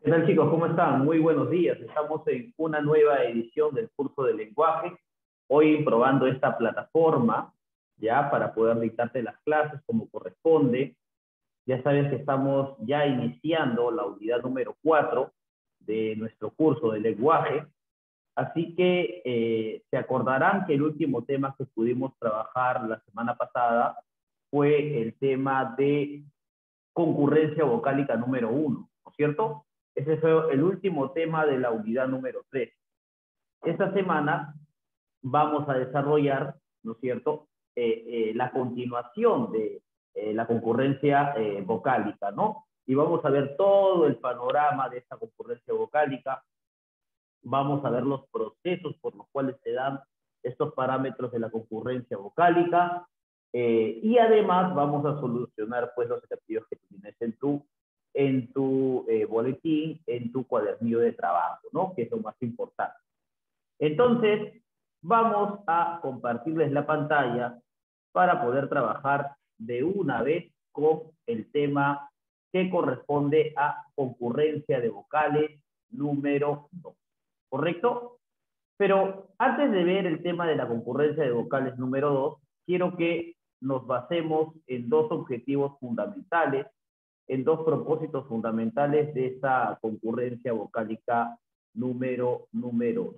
¿Qué tal, chicos? ¿Cómo están? Muy buenos días. Estamos en una nueva edición del curso de lenguaje. Hoy probando esta plataforma, ya para poder dictarte las clases como corresponde. Ya sabes que estamos ya iniciando la unidad número 4 de nuestro curso de lenguaje. Así que se acordarán que el último tema que pudimos trabajar la semana pasada fue el tema de concurrencia vocálica número 1, ¿no es cierto? Ese fue el último tema de la unidad número 3. Esta semana vamos a desarrollar, ¿no es cierto?, la continuación de la concurrencia vocálica, ¿no? Y vamos a ver todo el panorama de esta concurrencia vocálica, vamos a ver los procesos por los cuales se dan estos parámetros de la concurrencia vocálica, y además vamos a solucionar pues los ejercicios que tienes en tu boletín, en tu cuadernillo de trabajo, ¿no? Que es lo más importante. Entonces, vamos a compartirles la pantalla para poder trabajar de una vez con el tema que corresponde a concurrencia de vocales número 2. ¿Correcto? Pero antes de ver el tema de la concurrencia de vocales número 2, quiero que nos basemos en dos objetivos fundamentales, en dos propósitos fundamentales de esta concurrencia vocálica número 2.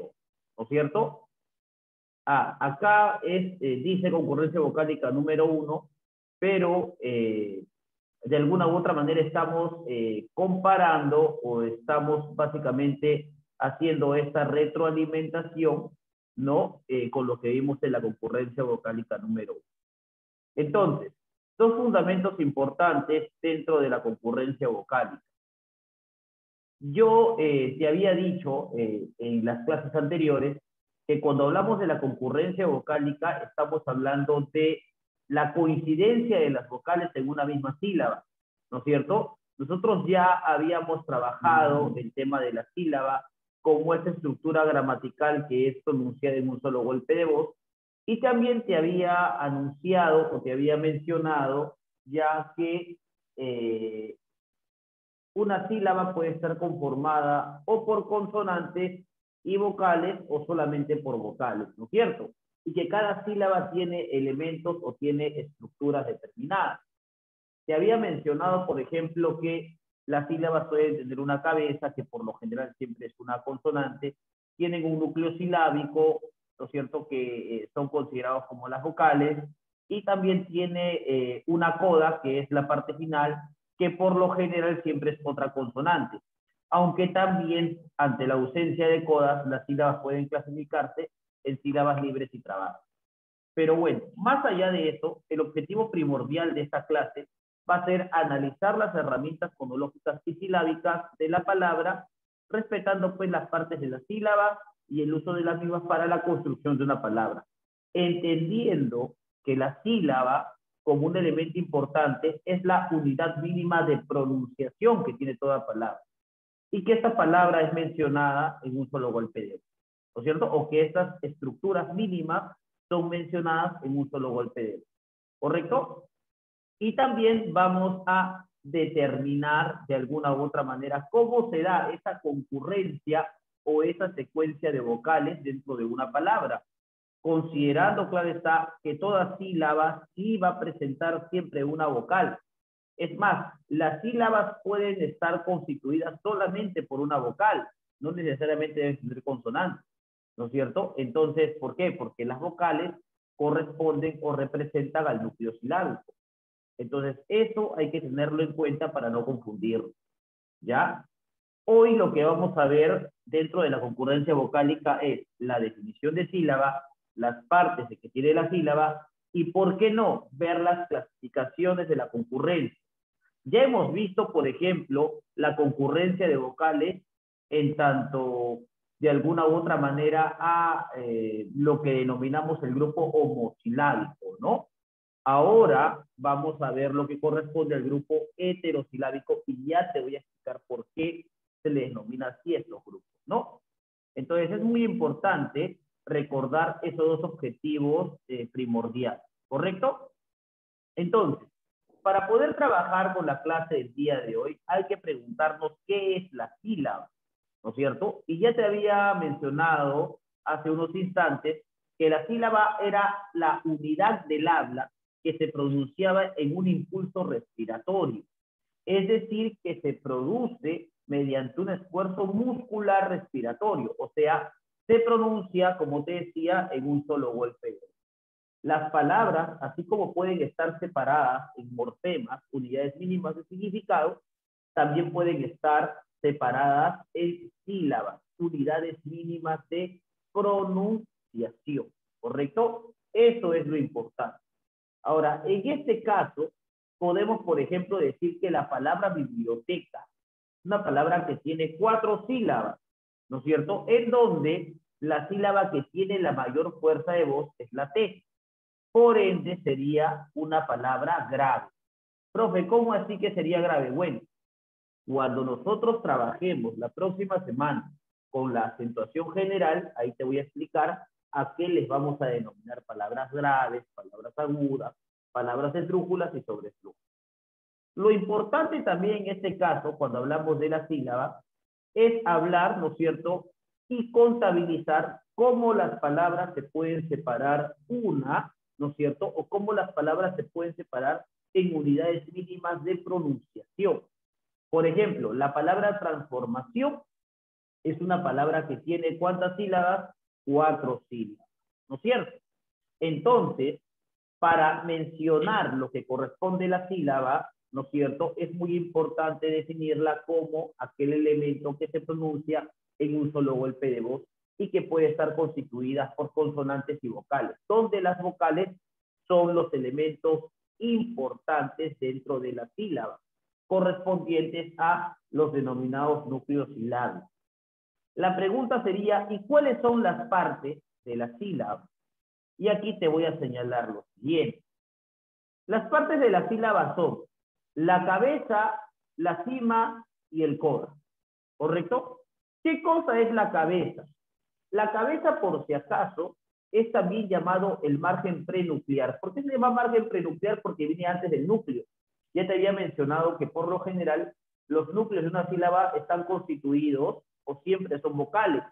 ¿No es cierto? Acá dice concurrencia vocálica número 1, pero de alguna u otra manera estamos comparando o estamos básicamente haciendo esta retroalimentación, ¿no? Con lo que vimos en la concurrencia vocálica número 1. Entonces, dos fundamentos importantes dentro de la concurrencia vocálica. Yo te había dicho en las clases anteriores que cuando hablamos de la concurrencia vocálica estamos hablando de la coincidencia de las vocales en una misma sílaba, ¿no es cierto? Nosotros ya habíamos trabajado el tema de la sílaba como esa estructura gramatical que es pronunciada en un solo golpe de voz, y también te había anunciado o te había mencionado ya que una sílaba puede estar conformada o por consonantes y vocales o solamente por vocales, ¿no es cierto? Y que cada sílaba tiene elementos o tiene estructuras determinadas. Te había mencionado, por ejemplo, que las sílabas pueden tener una cabeza, que por lo general siempre es una consonante, tienen un núcleo silábico, ¿no es cierto?, que son considerados como las vocales, y también tiene una coda, que es la parte final, que por lo general siempre es otra consonante. Aunque también, ante la ausencia de codas, las sílabas pueden clasificarse en sílabas libres y trabadas. Pero bueno, más allá de eso, el objetivo primordial de esta clase va a ser analizar las herramientas fonológicas y silábicas de la palabra, respetando pues las partes de la sílaba y el uso de las mismas para la construcción de una palabra, entendiendo que la sílaba, como un elemento importante, es la unidad mínima de pronunciación que tiene toda palabra, y que esta palabra es mencionada en un solo golpe de voz, ¿no es cierto? O que estas estructuras mínimas son mencionadas en un solo golpe de voz, ¿correcto? Y también vamos a determinar de alguna u otra manera cómo se da esa concurrencia o esa secuencia de vocales dentro de una palabra, considerando, claro está, que toda sílaba sí va a presentar siempre una vocal. Es más, las sílabas pueden estar constituidas solamente por una vocal, no necesariamente deben tener consonantes, ¿no es cierto? Entonces, ¿por qué? Porque las vocales corresponden o representan al núcleo silábico. Entonces, eso hay que tenerlo en cuenta para no confundirlo, ¿ya? Hoy lo que vamos a ver dentro de la concurrencia vocálica es la definición de sílaba, las partes de que tiene la sílaba y, ¿por qué no?, ver las clasificaciones de la concurrencia. Ya hemos visto, por ejemplo, la concurrencia de vocales en tanto, de alguna u otra manera, a lo que denominamos el grupo homosilábico, ¿no? Ahora vamos a ver lo que corresponde al grupo heterosilábico y ya te voy a explicar por qué se le denomina así estos grupos, ¿no? Entonces es muy importante recordar esos dos objetivos primordiales, ¿correcto? Entonces, Para poder trabajar con la clase del día de hoy, hay que preguntarnos qué es la sílaba, ¿no es cierto? Y ya te había mencionado hace unos instantes que la sílaba era la unidad del habla que se pronunciaba en un impulso respiratorio. Es decir, que se produce mediante un esfuerzo muscular respiratorio, o sea, se pronuncia, como te decía, en un solo golpe. Las palabras, así como pueden estar separadas en morfemas, unidades mínimas de significado, también pueden estar separadas en sílabas, unidades mínimas de pronunciación, ¿correcto? Eso es lo importante. Ahora, en este caso, podemos, por ejemplo, decir que la palabra biblioteca, una palabra que tiene 4 sílabas, ¿no es cierto? En donde la sílaba que tiene la mayor fuerza de voz es la T. Por ende, sería una palabra grave. Profe, ¿cómo así que sería grave? Bueno, cuando nosotros trabajemos la próxima semana con la acentuación general, ahí te voy a explicar a qué les vamos a denominar palabras graves, palabras agudas, palabras esdrújulas y sobreesdrújulas. Lo importante también en este caso, cuando hablamos de la sílaba, es hablar, ¿no es cierto?, y contabilizar cómo las palabras se pueden separar una, ¿no es cierto?, o cómo las palabras se pueden separar en unidades mínimas de pronunciación. Por ejemplo, la palabra transformación es una palabra que tiene ¿cuántas sílabas? 4 sílabas, ¿no es cierto? Entonces, para mencionar lo que corresponde a la sílaba, ¿no es cierto?, es muy importante definirla como aquel elemento que se pronuncia en un solo golpe de voz y que puede estar constituida por consonantes y vocales, donde las vocales son los elementos importantes dentro de la sílaba, correspondientes a los denominados núcleos silábicos. La pregunta sería, ¿y cuáles son las partes de la sílaba? Y aquí te voy a señalar lo siguiente. Las partes de la sílaba son la cabeza, la cima y el coda, ¿correcto? ¿Qué cosa es la cabeza? La cabeza, por si acaso, es también llamado el margen prenuclear. ¿Por qué se llama margen prenuclear? Porque viene antes del núcleo. Ya te había mencionado que por lo general los núcleos de una sílaba están constituidos o siempre son vocales.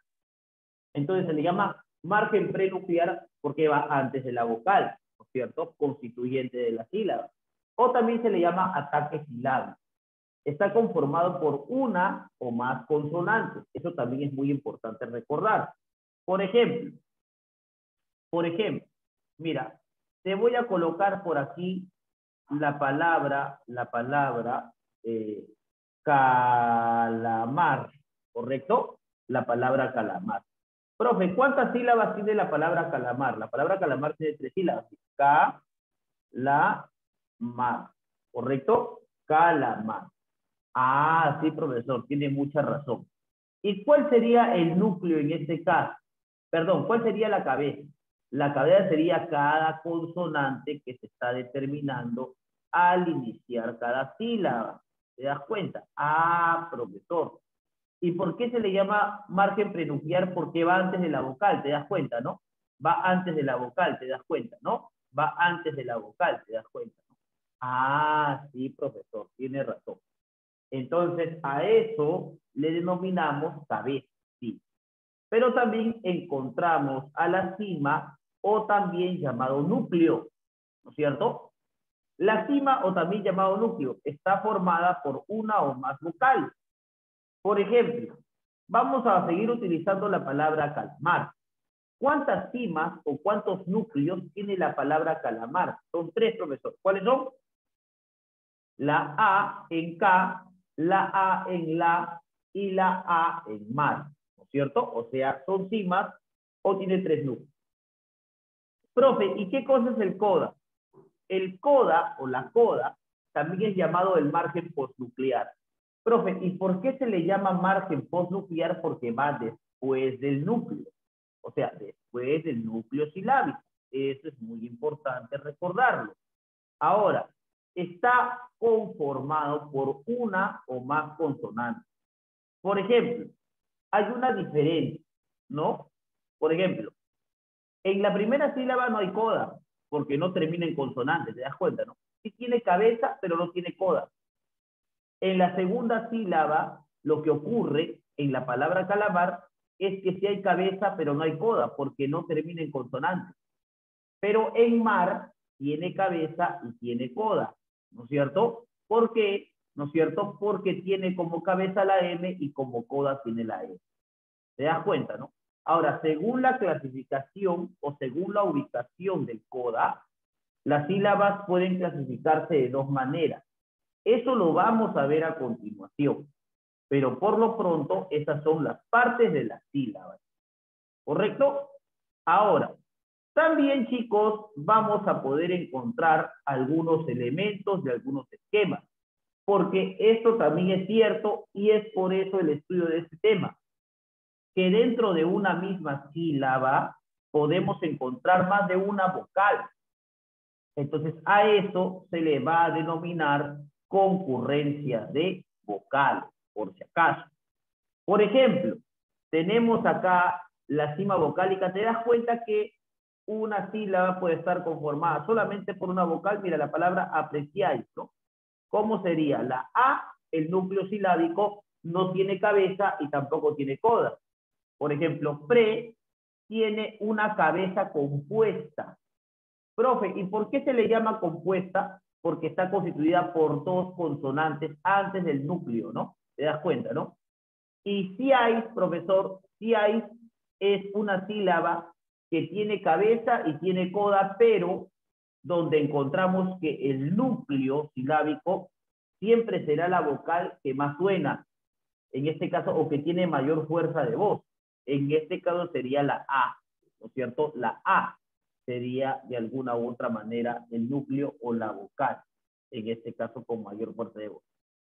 Entonces se le llama margen prenuclear porque va antes de la vocal, ¿no es cierto?, constituyente de la sílaba. O también se le llama ataque silábico. Está conformado por una o más consonantes. Eso también es muy importante recordar. Por ejemplo, mira, te voy a colocar por aquí la palabra calamar, ¿correcto? La palabra calamar. Profe, ¿cuántas sílabas tiene la palabra calamar? La palabra calamar tiene 3 sílabas. Calamar, ¿correcto? Calamar. Ah, sí, profesor, tiene mucha razón. ¿Y cuál sería el núcleo en este caso? Perdón, ¿cuál sería la cabeza? La cabeza sería cada consonante que se está determinando al iniciar cada sílaba. ¿Te das cuenta? Ah, profesor. ¿Y por qué se le llama margen prenuclear? Porque va antes de la vocal, ¿te das cuenta, no? Va antes de la vocal, ¿te das cuenta, no? Va antes de la vocal, ¿te das cuenta, no? Ah, sí, profesor, tiene razón. Entonces, a eso le denominamos cabeza, sí. Pero también encontramos a la cima o también llamado núcleo, ¿no es cierto? La cima o también llamado núcleo está formada por una o más vocales. Por ejemplo, vamos a seguir utilizando la palabra calamar. ¿Cuántas cimas o cuántos núcleos tiene la palabra calamar? Son 3, profesor. ¿Cuáles son? La A en K, la A en la y la A en mar, ¿no es cierto? O sea, son cimas o tiene 3 núcleos. Profe, ¿y qué cosa es el coda? El coda o la coda también es llamado el margen postnuclear. Profe, ¿y por qué se le llama margen postnuclear? Porque va después del núcleo. O sea, después del núcleo silábico. Eso es muy importante recordarlo. Ahora, está conformado por una o más consonantes. Por ejemplo, hay una diferencia, ¿no? Por ejemplo, en la primera sílaba no hay coda, porque no termina en consonante, ¿te das cuenta, no? Sí tiene cabeza, pero no tiene coda. En la segunda sílaba, lo que ocurre en la palabra calamar es que sí hay cabeza, pero no hay coda, porque no termina en consonante. Pero en mar tiene cabeza y tiene coda, ¿no es cierto? ¿Por qué? ¿No es cierto? Porque tiene como cabeza la M y como coda tiene la E. ¿Te das cuenta, no? Ahora, según la clasificación o según la ubicación del coda, las sílabas pueden clasificarse de dos maneras. Eso lo vamos a ver a continuación. Pero por lo pronto, esas son las partes de las sílabas. ¿Correcto? Ahora, también, chicos, vamos a poder encontrar algunos elementos de algunos esquemas, porque esto también es cierto y es por eso el estudio de este tema, que dentro de una misma sílaba podemos encontrar más de una vocal. Entonces, a eso se le va a denominar concurrencia de vocales, por si acaso. Por ejemplo, tenemos acá la cima vocálica. ¿Te das cuenta que una sílaba puede estar conformada solamente por una vocal? Mira, la palabra apreciáis, ¿no? ¿Cómo sería? La A, el núcleo silábico, no tiene cabeza y tampoco tiene coda. Por ejemplo, pre tiene una cabeza compuesta. Profe, ¿y por qué se le llama compuesta? Porque está constituida por dos consonantes antes del núcleo, ¿no? ¿Te das cuenta, no? Y si hay, profesor, si hay, es una sílaba que tiene cabeza y tiene coda, pero donde encontramos que el núcleo silábico siempre será la vocal que más suena, en este caso, o que tiene mayor fuerza de voz. En este caso sería la A, ¿no es cierto? La A sería de alguna u otra manera el núcleo o la vocal, en este caso con mayor fuerza de voz.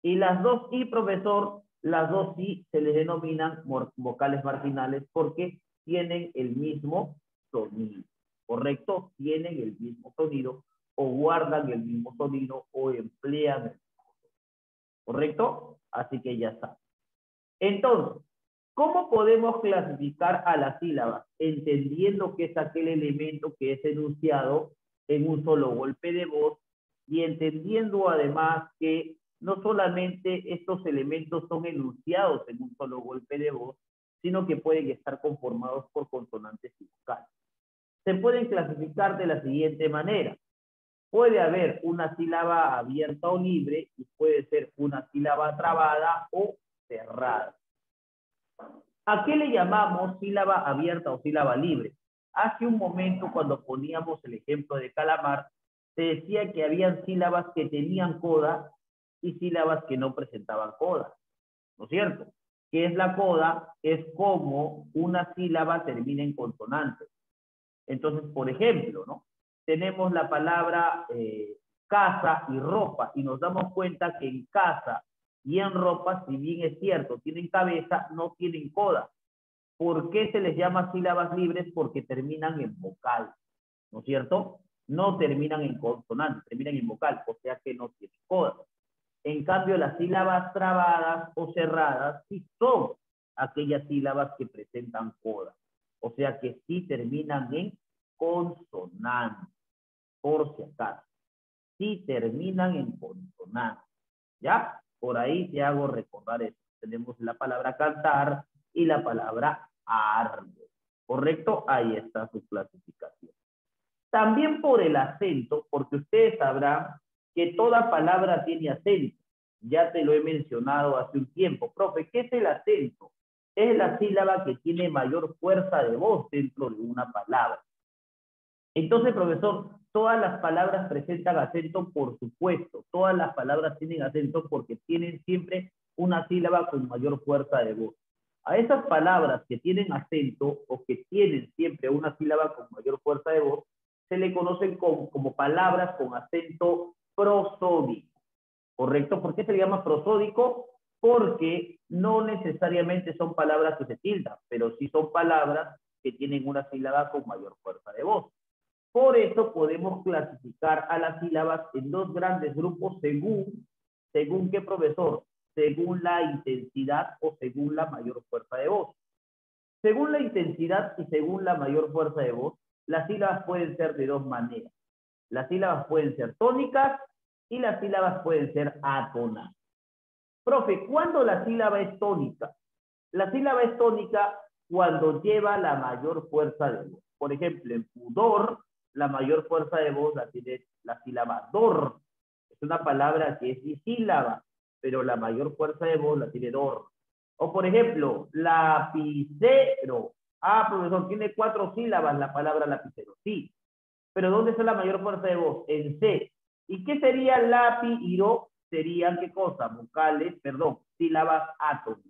Y las dos I, profesor, las dos I se les denominan vocales marginales porque tienen el mismo sonido, ¿correcto? Tienen el mismo sonido o guardan el mismo sonido o emplean el mismo sonido, ¿correcto? Así que ya está. Entonces, ¿cómo podemos clasificar a las sílabas? Entendiendo que es aquel elemento que es enunciado en un solo golpe de voz y entendiendo además que no solamente estos elementos son enunciados en un solo golpe de voz, sino que pueden estar conformados por consonantes y vocales. Se pueden clasificar de la siguiente manera. Puede haber una sílaba abierta o libre y puede ser una sílaba trabada o cerrada. ¿A qué le llamamos sílaba abierta o sílaba libre? Hace un momento, cuando poníamos el ejemplo de calamar, se decía que habían sílabas que tenían coda y sílabas que no presentaban coda, ¿no es cierto? ¿Qué es la coda? Es como una sílaba termina en consonante. Entonces, por ejemplo, ¿no? Tenemos la palabra casa y ropa y nos damos cuenta que en casa y en ropa, si bien es cierto, tienen cabeza, no tienen coda. ¿Por qué se les llama sílabas libres? Porque terminan en vocal, ¿no es cierto? No terminan en consonante, terminan en vocal, o sea que no tienen coda. En cambio, las sílabas trabadas o cerradas sí son aquellas sílabas que presentan coda, o sea que sí terminan en consonante, por si acaso. Sí terminan en consonante, ¿ya? Por ahí te hago recordar eso. Tenemos la palabra cantar y la palabra árbol, ¿correcto? Ahí está su clasificación. También por el acento, porque ustedes sabrán que toda palabra tiene acento. Ya te lo he mencionado hace un tiempo. Profe, ¿qué es el acento? Es la sílaba que tiene mayor fuerza de voz dentro de una palabra. Entonces, profesor, todas las palabras presentan acento, por supuesto. Todas las palabras tienen acento porque tienen siempre una sílaba con mayor fuerza de voz. A esas palabras que tienen acento o que tienen siempre una sílaba con mayor fuerza de voz, se le conocen como palabras con acento prosódico. ¿Correcto? ¿Por qué se le llama prosódico? Porque no necesariamente son palabras que se tildan, pero sí son palabras que tienen una sílaba con mayor fuerza de voz. Por eso podemos clasificar a las sílabas en dos grandes grupos según qué, profesor, según la intensidad o según la mayor fuerza de voz. Según la intensidad y según la mayor fuerza de voz, las sílabas pueden ser de dos maneras. Las sílabas pueden ser tónicas y las sílabas pueden ser atonales. Profe, ¿cuándo la sílaba es tónica? La sílaba es tónica cuando lleva la mayor fuerza de voz. Por ejemplo, en pudor, la mayor fuerza de voz la tiene la sílaba dor. Es una palabra que es disílaba, pero la mayor fuerza de voz la tiene dor. O por ejemplo, lapicero. Ah, profesor, tiene 4 sílabas la palabra lapicero. Sí, pero ¿dónde está la mayor fuerza de voz? En C. ¿Y qué sería lápiz y ro? Serían, ¿qué cosa? Vocales, perdón, sílabas átonas.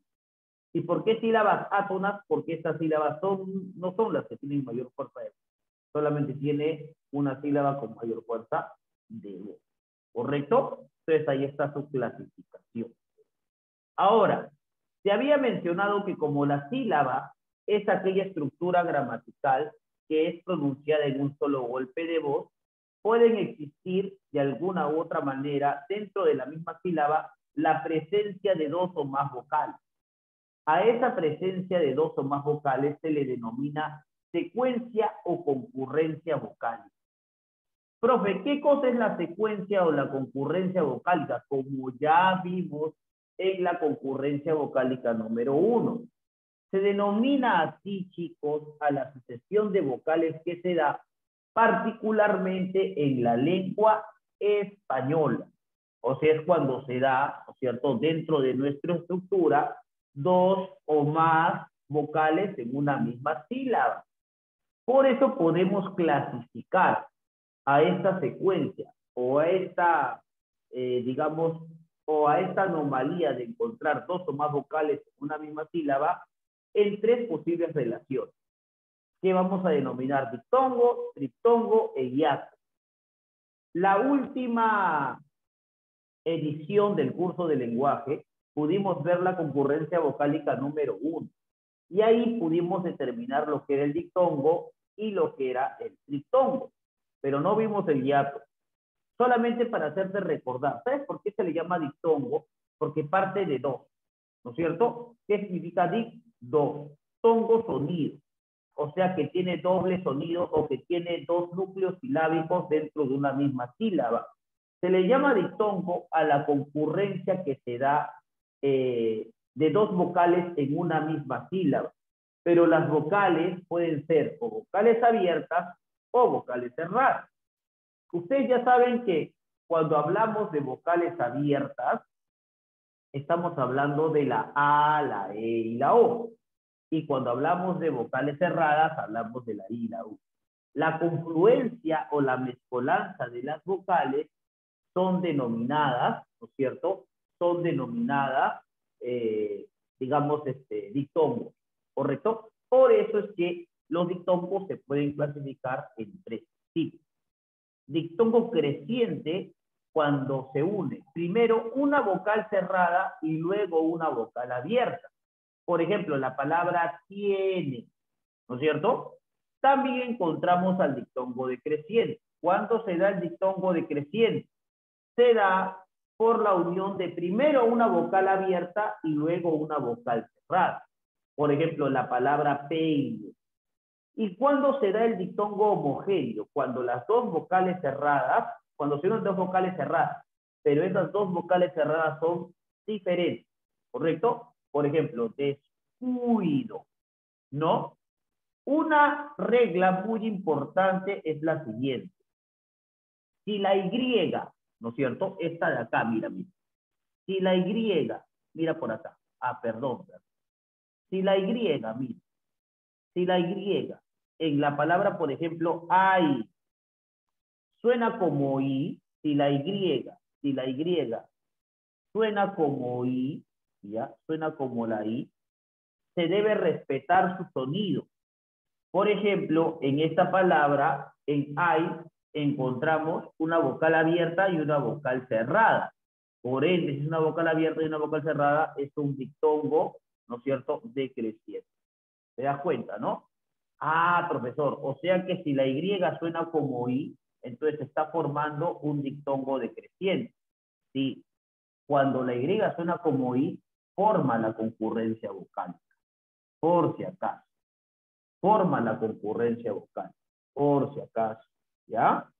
¿Y por qué sílabas átonas? Porque estas sílabas no son las que tienen mayor fuerza de voz. Solamente tiene una sílaba con mayor fuerza de voz. ¿Correcto? Entonces ahí está su clasificación. Ahora, se había mencionado que como la sílaba es aquella estructura gramatical que es pronunciada en un solo golpe de voz, pueden existir de alguna u otra manera dentro de la misma sílaba la presencia de 2 o más vocales. A esa presencia de 2 o más vocales se le denomina secuencia o concurrencia vocálica. Profe, ¿qué cosa es la secuencia o la concurrencia vocálica? Como ya vimos en la concurrencia vocálica número 1. Se denomina así, chicos, a la sucesión de vocales que se da particularmente en la lengua española. O sea, es cuando se da, ¿no es cierto?, dentro de nuestra estructura, 2 o más vocales en una misma sílaba. Por eso podemos clasificar a esta secuencia o a esta, digamos, o a esta anomalía de encontrar 2 o más vocales en una misma sílaba en 3 posibles relaciones, que vamos a denominar diptongo, triptongo e hiato. La última edición del curso de lenguaje pudimos ver la concurrencia vocálica número 1 y ahí pudimos determinar lo que era el diptongo y lo que era el triptongo, pero no vimos el hiato. Solamente para hacerte recordar, ¿sabes por qué se le llama diptongo? Porque parte de 2, ¿no es cierto? ¿Qué significa dic? 2. Tongo, sonido. O sea que tiene doble sonido o que tiene 2 núcleos silábicos dentro de una misma sílaba. Se le llama diptongo a la concurrencia que se da de 2 vocales en una misma sílaba. Pero las vocales pueden ser o vocales abiertas o vocales cerradas. Ustedes ya saben que cuando hablamos de vocales abiertas, estamos hablando de la A, la E y la O. Y cuando hablamos de vocales cerradas, hablamos de la I y la U. La confluencia o la mezcolanza de las vocales son denominadas, ¿no es cierto? Son denominadas, digamos, diptongos, ¿correcto? Por eso es que los diptongos se pueden clasificar en 3 tipos. Diptongo creciente, cuando se une primero una vocal cerrada y luego una vocal abierta. Por ejemplo, la palabra tiene, ¿no es cierto? También encontramos al diptongo decreciente. ¿Cuándo se da el diptongo decreciente? Se da por la unión de primero una vocal abierta y luego una vocal cerrada. Por ejemplo, la palabra peine. ¿Y cuándo se da el diptongo homogéneo? Cuando las 2 vocales cerradas, cuando se unen 2 vocales cerradas, pero esas 2 vocales cerradas son diferentes, ¿correcto? Por ejemplo, descuido, ¿no? Una regla muy importante es la siguiente. Si la Y, ¿no es cierto? Esta de acá, mira. Si la Y, mira por acá. Ah, perdón. Si la Y, mira. Si la Y en la palabra, por ejemplo, hay, suena como I, si la Y suena como I, ¿ya? Suena como la I, se debe respetar su sonido. Por ejemplo, en esta palabra, en hay, encontramos una vocal abierta y una vocal cerrada. Por ende, si es una vocal abierta y una vocal cerrada, es un diptongo, ¿no es cierto?, decreciente. ¿Te das cuenta, no? Ah, profesor, o sea que si la Y suena como I, entonces se está formando un diptongo decreciente. Sí, cuando la Y suena como I, forma la concurrencia vocálica. Por si acaso. Forma la concurrencia vocal. Por si acaso. ¿Ya?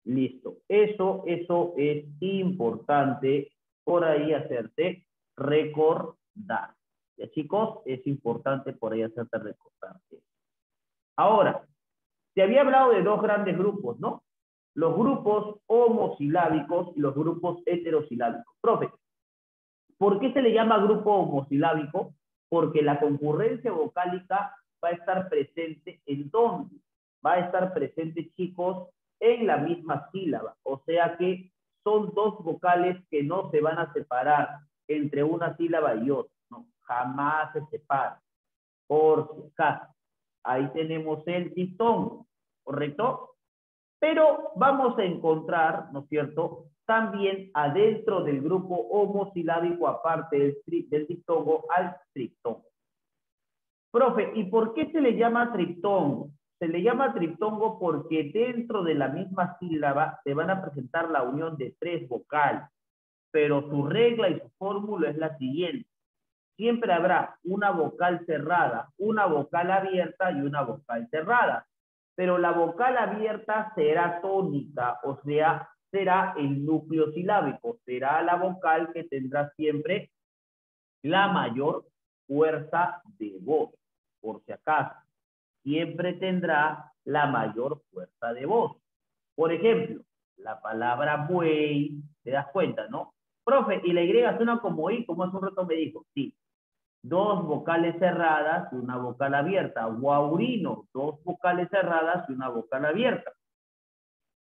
Listo. Eso es importante por ahí hacerte recordar. Ya, chicos, es importante por ahí hacerte recordar. Ahora, te había hablado de dos grandes grupos, ¿no? Los grupos homosilábicos y los grupos heterosilábicos. Profe, ¿por qué se le llama grupo homosilábico? Porque la concurrencia vocálica va a estar presente ¿en dónde? Va a estar presente, chicos, en la misma sílaba. O sea que son dos vocales que no se van a separar entre una sílaba y otra. No, jamás se separan. Por si acaso. Ahí tenemos el diptongo, ¿correcto? Pero vamos a encontrar, ¿no es cierto?, también adentro del grupo homosilábico, aparte del diptongo, al triptongo. Profe, ¿y por qué se le llama triptongo? Se le llama triptongo porque dentro de la misma sílaba se van a presentar la unión de tres vocales, pero su regla y su fórmula es la siguiente. Siempre habrá una vocal cerrada, una vocal abierta y una vocal cerrada. Pero la vocal abierta será tónica, o sea, será el núcleo silábico, será la vocal que tendrá siempre la mayor fuerza de voz, por si acaso. Siempre tendrá la mayor fuerza de voz. Por ejemplo, la palabra buey, te das cuenta, ¿no? Profe, y la Y suena como I, como hace un rato me dijo. Sí, dos vocales cerradas y una vocal abierta. Guaurino, dos vocales cerradas y una vocal abierta.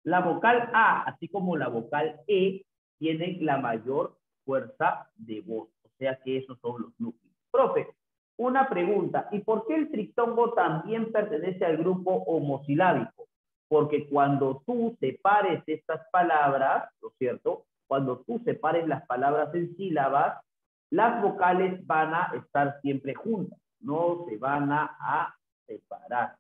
La vocal A, así como la vocal E, tienen la mayor fuerza de voz. O sea que esos son los núcleos. Profe, una pregunta. ¿Y por qué el triptongo también pertenece al grupo homosilábico? Porque cuando tú separes estas palabras, ¿no es cierto? Cuando tú separes las palabras en sílabas, las vocales van a estar siempre juntas, no se van a separar.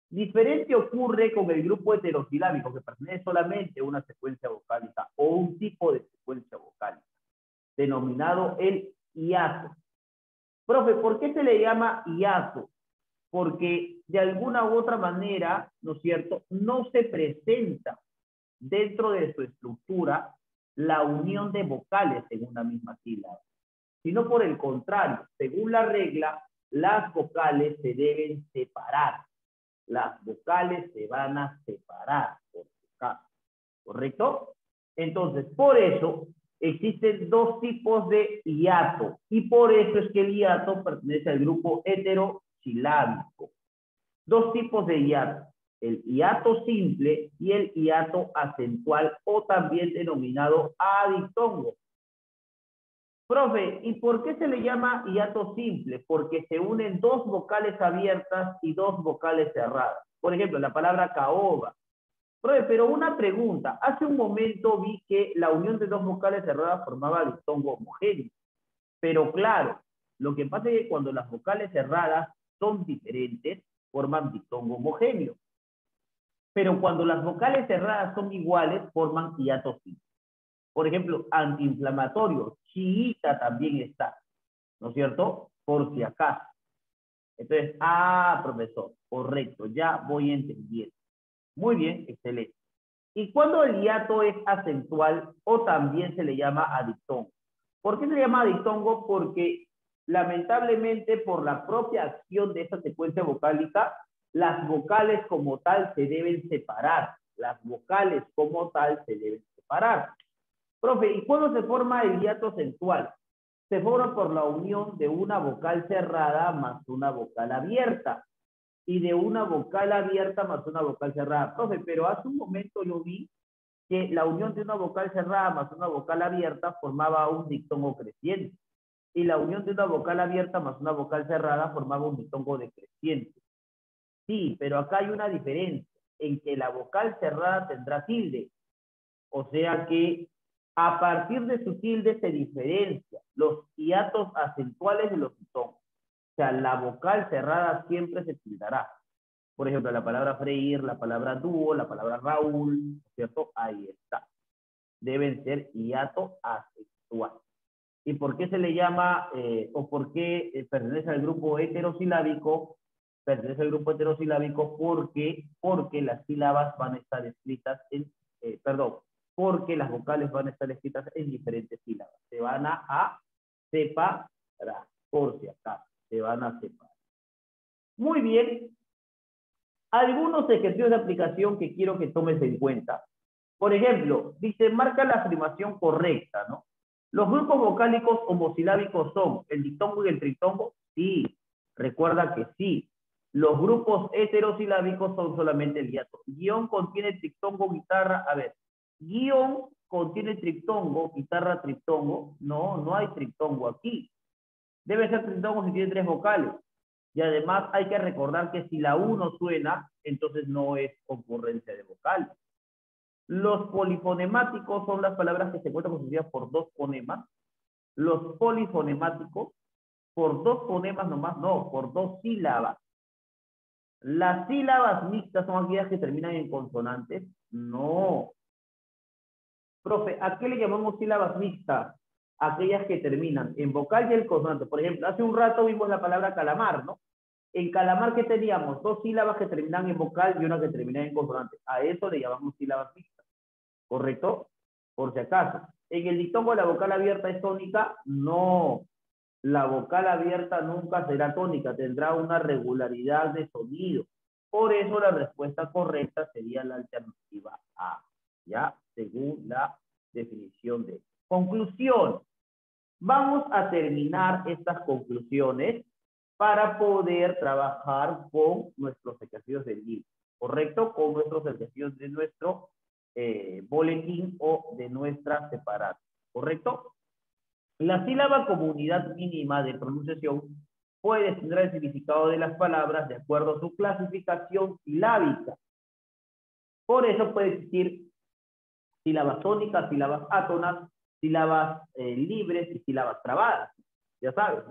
Diferente ocurre con el grupo heterosilábico, que pertenece solamente a una secuencia vocálica o un tipo de secuencia vocálica, denominado el hiato. Profe, ¿por qué se le llama hiato? Porque de alguna u otra manera, ¿no es cierto?, no se presenta dentro de su estructura la unión de vocales en una misma sílaba, sino por el contrario, según la regla, las vocales se deben separar. Las vocales se van a separar, por su caso, ¿correcto? Entonces, por eso existen dos tipos de hiato, y por eso es que el hiato pertenece al grupo heterosilábico. Dos tipos de hiato, el hiato simple y el hiato acentual, o también denominado adiptongo. Profe, ¿y por qué se le llama hiato simple? Porque se unen dos vocales abiertas y dos vocales cerradas. Por ejemplo, la palabra caoba. Profe, pero una pregunta. Hace un momento vi que la unión de dos vocales cerradas formaba diptongo homogéneo. Pero claro, lo que pasa es que cuando las vocales cerradas son diferentes, forman diptongo homogéneo. Pero cuando las vocales cerradas son iguales, forman hiato simple. Por ejemplo, antiinflamatorio, chiita también está, ¿no es cierto? Por si acaso. Entonces, profesor, correcto, ya voy entendiendo. Muy bien, excelente. ¿Y cuándo el hiato es acentual o también se le llama adiptongo? ¿Por qué se le llama adiptongo? Porque lamentablemente por la propia acción de esta secuencia vocálica, las vocales como tal se deben separar. Las vocales como tal se deben separar. Profe, ¿y cuándo se forma el hiato acentual? Se forma por la unión de una vocal cerrada más una vocal abierta y de una vocal abierta más una vocal cerrada. Profe, pero hace un momento yo vi que la unión de una vocal cerrada más una vocal abierta formaba un diptongo creciente y la unión de una vocal abierta más una vocal cerrada formaba un diptongo decreciente. Sí, pero acá hay una diferencia en que la vocal cerrada tendrá tilde, o sea que a partir de su tilde se diferencia los hiatos acentuales de los diptongos. O sea, la vocal cerrada siempre se tildará. Por ejemplo, la palabra freír, la palabra dúo, la palabra Raúl, ¿cierto? Ahí está. Deben ser hiato acentual. ¿Y por qué se le llama, o por qué pertenece al grupo heterosilábico? Pertenece al grupo heterosilábico porque las sílabas van a estar escritas en perdón, porque las vocales van a estar escritas en diferentes sílabas. Se van a separar, por si acaso, se van a separar. Muy bien. Algunos ejercicios de aplicación que quiero que tomes en cuenta. Por ejemplo, dice, marca la afirmación correcta, ¿no? ¿Los grupos vocálicos homosilábicos son el diptongo y el triptongo? Sí, recuerda que sí. Los grupos heterosilábicos son solamente el hiato. Guión contiene triptongo, guitarra. A ver, guión contiene triptongo, guitarra, triptongo. No, no hay triptongo aquí. Debe ser triptongo si tiene 3 vocales. Y además hay que recordar que si la 1 suena, entonces no es concurrencia de vocales. Los polifonemáticos son las palabras que se encuentran constituidas por 2 fonemas. Los polifonemáticos, por 2 fonemas nomás, no, por 2 sílabas. ¿Las sílabas mixtas son aquellas que terminan en consonantes? No. Profe, ¿a qué le llamamos sílabas mixtas? Aquellas que terminan en vocal y el consonante. Por ejemplo, hace un rato vimos la palabra calamar, ¿no? En calamar, ¿qué teníamos? 2 sílabas que terminan en vocal y una que termina en consonante. A eso le llamamos sílabas mixtas. ¿Correcto? Por si acaso. ¿En el diptongo la vocal abierta es tónica? No. La vocal abierta nunca será tónica, tendrá una regularidad de sonido. Por eso la respuesta correcta sería la alternativa A, ¿ya? Según la definición de conclusión. Vamos a terminar estas conclusiones para poder trabajar con nuestros ejercicios del libro, ¿correcto? Con nuestros ejercicios de nuestro boletín o de nuestra separata, ¿correcto? La sílaba como unidad mínima de pronunciación puede tener el significado de las palabras de acuerdo a su clasificación silábica. Por eso puede existir sílabas tónicas, sílabas átonas, sílabas libres y sílabas trabadas. Ya sabes.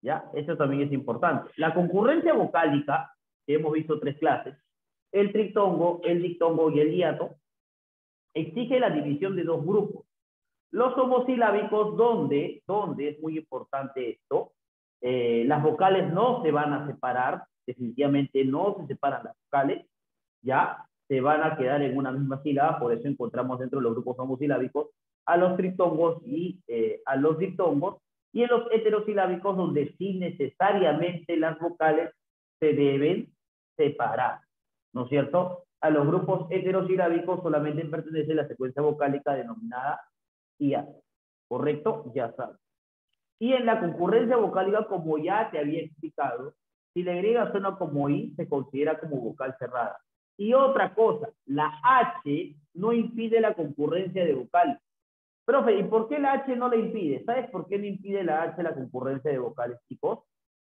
¿Ya? Eso también es importante. La concurrencia vocálica, que hemos visto 3 clases, el triptongo, el diptongo y el hiato, exige la división de 2 grupos. Los homosilábicos, donde es muy importante esto, las vocales no se van a separar, definitivamente no se separan las vocales, ya se van a quedar en una misma sílaba, por eso encontramos dentro de los grupos homosilábicos a los triptongos y a los diptongos, y en los heterosilábicos donde sí necesariamente las vocales se deben separar, ¿no es cierto? A los grupos heterosilábicos solamente pertenece la secuencia vocálica denominada hiato, ¿correcto? Ya sabes. Y en la concurrencia vocálica, como ya te había explicado, si le agregas una como I, se considera como vocal cerrada. Y otra cosa, la H no impide la concurrencia de vocales. Profe, ¿y por qué la H no la impide? ¿Sabes por qué no impide la H la concurrencia de vocales, chicos?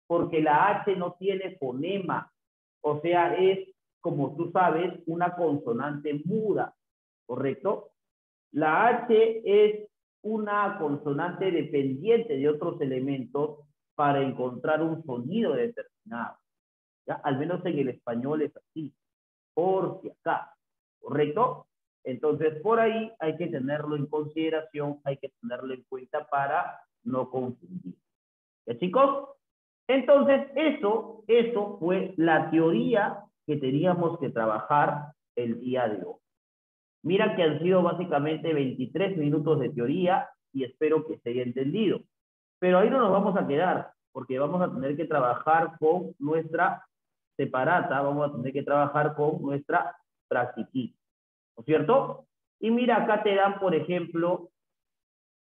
Porque la H no tiene fonema. O sea, es, como tú sabes, una consonante muda, ¿correcto? La H es una consonante dependiente de otros elementos para encontrar un sonido determinado. ¿Ya? Al menos en el español es así, por si acaso, ¿correcto? Entonces, por ahí hay que tenerlo en consideración, hay que tenerlo en cuenta para no confundir. ¿Ya, chicos? Entonces, eso fue la teoría que teníamos que trabajar el día de hoy. Mira que han sido básicamente 23 minutos de teoría y espero que se haya entendido. Pero ahí no nos vamos a quedar, porque vamos a tener que trabajar con nuestra separata, vamos a tener que trabajar con nuestra practiquita, ¿no es cierto? Y mira, acá te dan, por ejemplo,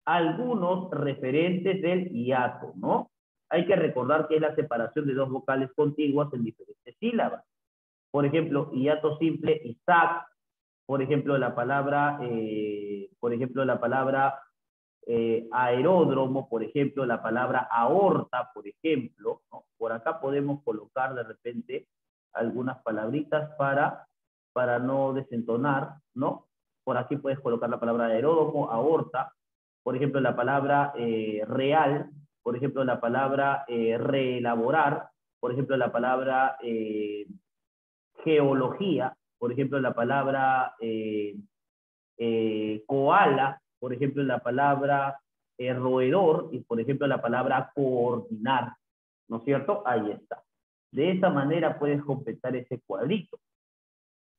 algunos referentes del hiato, ¿no? Hay que recordar que es la separación de 2 vocales contiguas en diferentes sílabas. Por ejemplo, hiato simple, Isaac. Por ejemplo, la palabra, aeródromo, por ejemplo, la palabra aorta, por ejemplo, ¿no? Por acá podemos colocar de repente algunas palabritas para no desentonar, ¿no? Por aquí puedes colocar la palabra aeródromo, aorta, por ejemplo, la palabra real, por ejemplo, la palabra reelaborar, por ejemplo, la palabra geología, por ejemplo, la palabra koala, por ejemplo, la palabra roedor y, por ejemplo, la palabra coordinar, ¿no es cierto? Ahí está. De esa manera puedes completar ese cuadrito.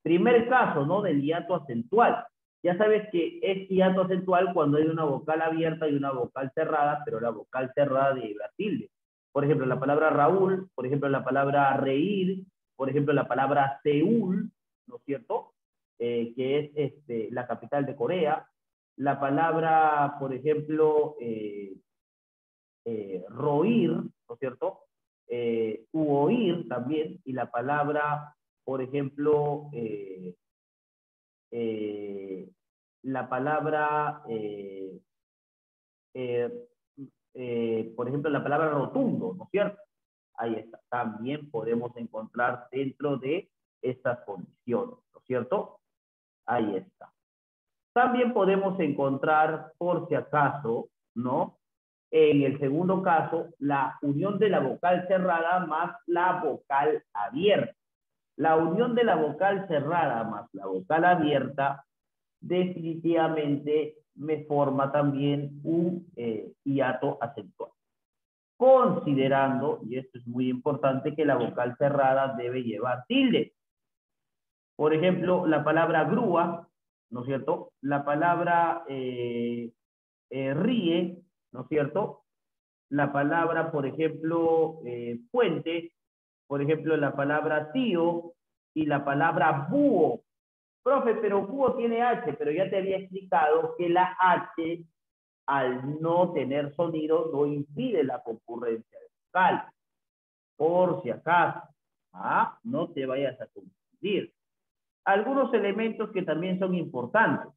Primer caso, ¿no? Del hiato acentual. Ya sabes que es hiato acentual cuando hay una vocal abierta y una vocal cerrada, pero la vocal cerrada lleva tilde. Por ejemplo, la palabra Raúl, por ejemplo, la palabra reír, por ejemplo, la palabra Seúl, ¿no es cierto? Que es la capital de Corea. La palabra, por ejemplo, roír, ¿no es cierto? U oír también, y la palabra, por ejemplo, la palabra, eh, por ejemplo, la palabra rotundo, ¿no es cierto? Ahí está. También podemos encontrar dentro de estas condiciones, ¿no es cierto? Ahí está. También podemos encontrar, por si acaso, ¿no? En el segundo caso, la unión de la vocal cerrada más la vocal abierta. La unión de la vocal cerrada más la vocal abierta definitivamente me forma también un hiato acentual. Considerando, y esto es muy importante, que la vocal cerrada debe llevar tilde. Por ejemplo, la palabra grúa, ¿no es cierto? La palabra ríe, ¿no es cierto? La palabra, por ejemplo, puente, por ejemplo, la palabra tío y la palabra búho. Profe, pero búho tiene H, pero ya te había explicado que la H, al no tener sonido, no impide la concurrencia de vocal. Por si acaso, no te vayas a confundir. Algunos elementos que también son importantes.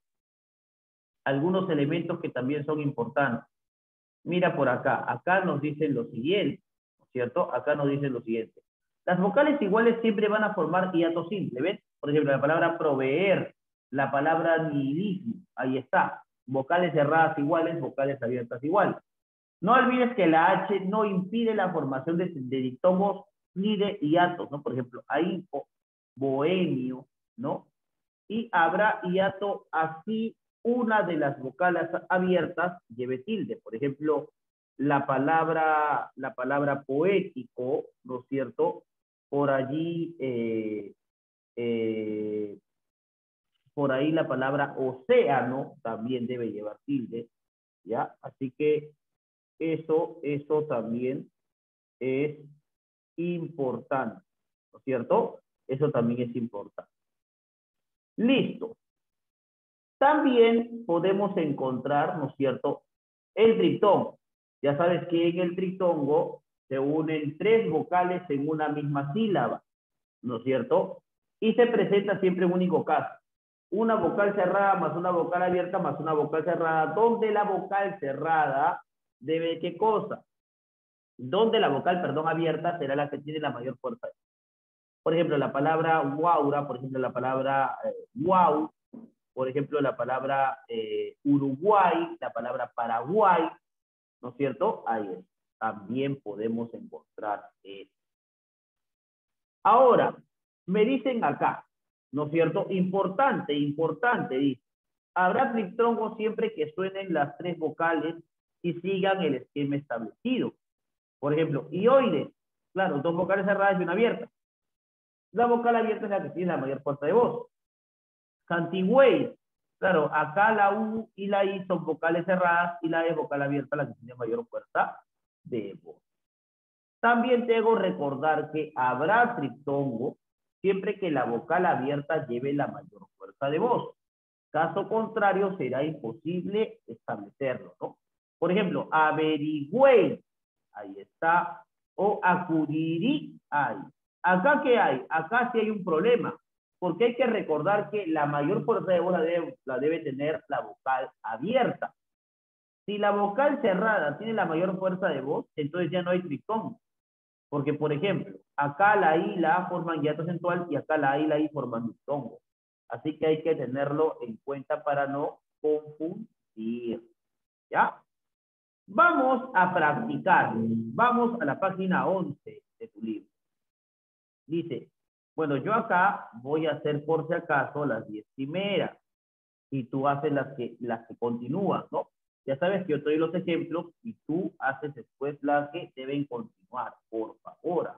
Algunos elementos que también son importantes. Mira por acá. Acá nos dicen lo siguiente, ¿no es cierto? Acá nos dicen lo siguiente. Las vocales iguales siempre van a formar hiato simple, ¿ves? Por ejemplo, la palabra proveer, la palabra nihilismo, ahí está. Vocales cerradas iguales, vocales abiertas iguales. No olvides que la H no impide la formación de diptongos ni de hiatos, ¿no? Por ejemplo, ahínco, bohemio, ¿no? Y habrá hiato así una de las vocales abiertas lleve tilde. Por ejemplo, la palabra poético, ¿no es cierto? Por allí, por ahí la palabra océano también debe llevar tilde, ¿ya? Así que eso también es importante, ¿no es cierto? Eso también es importante. Listo. También podemos encontrar, ¿no es cierto?, el triptongo. Ya sabes que en el triptongo se unen tres vocales en una misma sílaba, ¿no es cierto? Y se presenta siempre un único caso. Una vocal cerrada más una vocal abierta más una vocal cerrada, donde la vocal cerrada debe, ¿qué cosa? Donde la vocal, perdón, abierta será la que tiene la mayor fuerza. Por ejemplo, la palabra guaura, por ejemplo, la palabra guau, por ejemplo, la palabra Uruguay, la palabra Paraguay, ¿no es cierto? Ahí es. También podemos encontrar eso. Ahora, me dicen acá, ¿no es cierto? Importante, importante, dice. Habrá triptongo siempre que suenen las tres vocales y sigan el esquema establecido. Por ejemplo, ioides, claro, dos vocales cerradas y una abierta. La vocal abierta es la que tiene la mayor fuerza de voz. Cantigüey, claro, acá la U y la I son vocales cerradas y la E vocal abierta la que tiene mayor fuerza de voz. También te hago recordar que habrá triptongo siempre que la vocal abierta lleve la mayor fuerza de voz. Caso contrario, será imposible establecerlo, ¿no? Por ejemplo, averigüey, ahí está, o acudirí, ahí. ¿Acá qué hay? Acá sí hay un problema, porque hay que recordar que la mayor fuerza de voz la debe tener la vocal abierta. Si la vocal cerrada tiene la mayor fuerza de voz, entonces ya no hay triptongo. Porque, por ejemplo, acá la I y la A forman hiato acentual y acá la I y la I forman diptongo. Así que hay que tenerlo en cuenta para no confundir. ¿Ya? Vamos a practicar. Vamos a la página 11 de tu libro. Dice, bueno, yo acá voy a hacer por si acaso las 10 primeras y tú haces las que continúan, ¿no? Ya sabes que yo te doy los ejemplos y tú haces después las que deben continuar, por favor.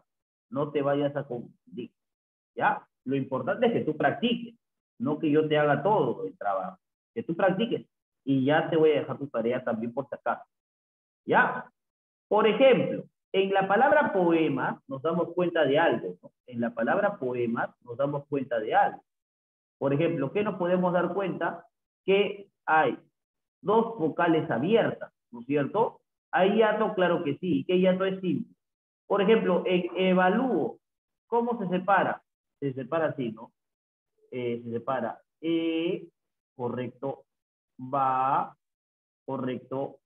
No te vayas a confundir, ¿ya? Lo importante es que tú practiques, no que yo te haga todo el trabajo. Que tú practiques. Y ya te voy a dejar tu tarea también por si acaso. ¿Ya? Por ejemplo, en la palabra poemas nos damos cuenta de algo, ¿no? En la palabra poemas nos damos cuenta de algo. Por ejemplo, ¿qué nos podemos dar cuenta? Que hay dos vocales abiertas, ¿no es cierto? ¿Hay hiato? Claro que sí. ¿Qué hiato es simple? Por ejemplo, en evalúo, ¿cómo se separa? Se separa así, ¿no? Se separa correcto, va, correcto,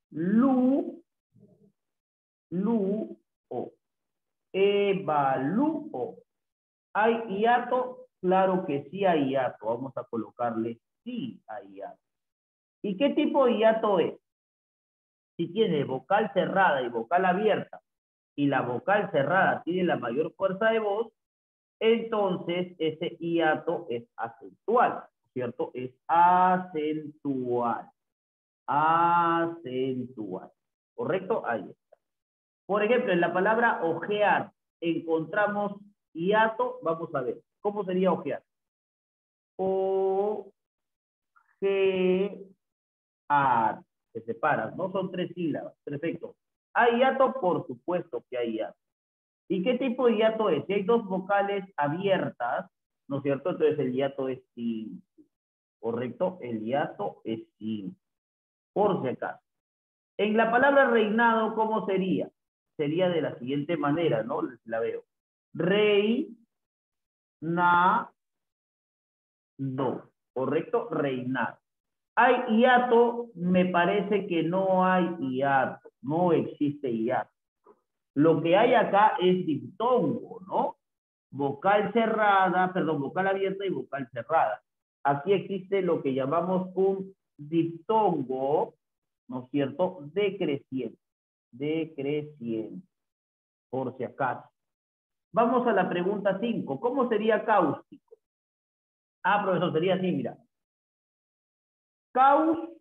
lu, o. Evalúo. ¿Hay hiato? Claro que sí hay hiato. Vamos a colocarle sí hay hiato. ¿Y qué tipo de hiato es? Si tiene vocal cerrada y vocal abierta, y la vocal cerrada tiene la mayor fuerza de voz, entonces ese hiato es acentual, ¿cierto? Es acentual. Acentual. ¿Correcto? Ahí está. Por ejemplo, en la palabra ojear encontramos hiato. Vamos a ver. ¿Cómo sería ojear? Ojear. Se separan, ¿no? Son 3 sílabas. Perfecto. ¿Hay hiato? Por supuesto que hay hiato. ¿Y qué tipo de hiato es? Si hay dos vocales abiertas, ¿no es cierto? Entonces el hiato es sin. ¿Correcto? El hiato es sin. Por si acaso. En la palabra reinado, ¿cómo sería? Sería de la siguiente manera, ¿no? La veo. Rey, na, do. ¿Correcto? Reinar. ¿Hay hiato? Me parece que no hay hiato. No existe hiato. Lo que hay acá es diptongo, ¿no? Vocal cerrada, perdón, vocal abierta y vocal cerrada. Aquí existe lo que llamamos un diptongo, ¿no es cierto? Decreciente. Decreciente, por si acaso. Vamos a la pregunta 5. ¿Cómo sería cáustico? Ah, profesor, sería así, mira. Cáustico.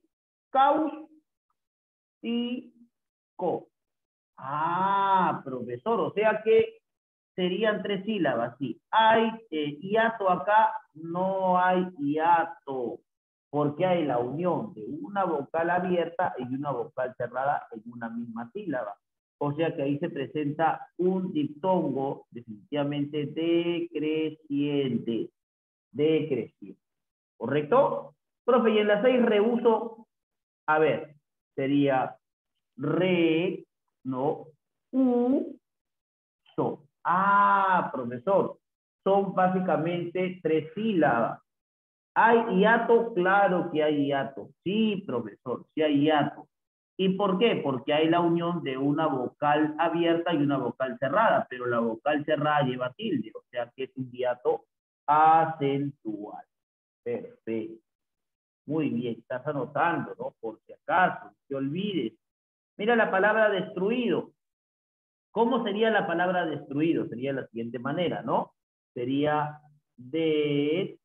Ah, profesor, o sea que serían 3 sílabas, sí. ¿Hay hiato acá? No hay hiato, porque hay la unión de una vocal abierta y una vocal cerrada en una misma sílaba. O sea que ahí se presenta un diptongo definitivamente decreciente. Decreciente. ¿Correcto? Profe, y en la 6 reuso, a ver, sería re, no, so. Ah, profesor, son básicamente 3 sílabas. ¿Hay hiato? Claro que hay hiato. Sí, profesor, sí hay hiato. ¿Y por qué? Porque hay la unión de una vocal abierta y una vocal cerrada, pero la vocal cerrada lleva tilde, o sea que es un hiato acentual. Perfecto. Muy bien, estás anotando, ¿no? Por si acaso, no te olvides. Mira la palabra destruido. ¿Cómo sería la palabra destruido? Sería de la siguiente manera, ¿no? Sería destruido.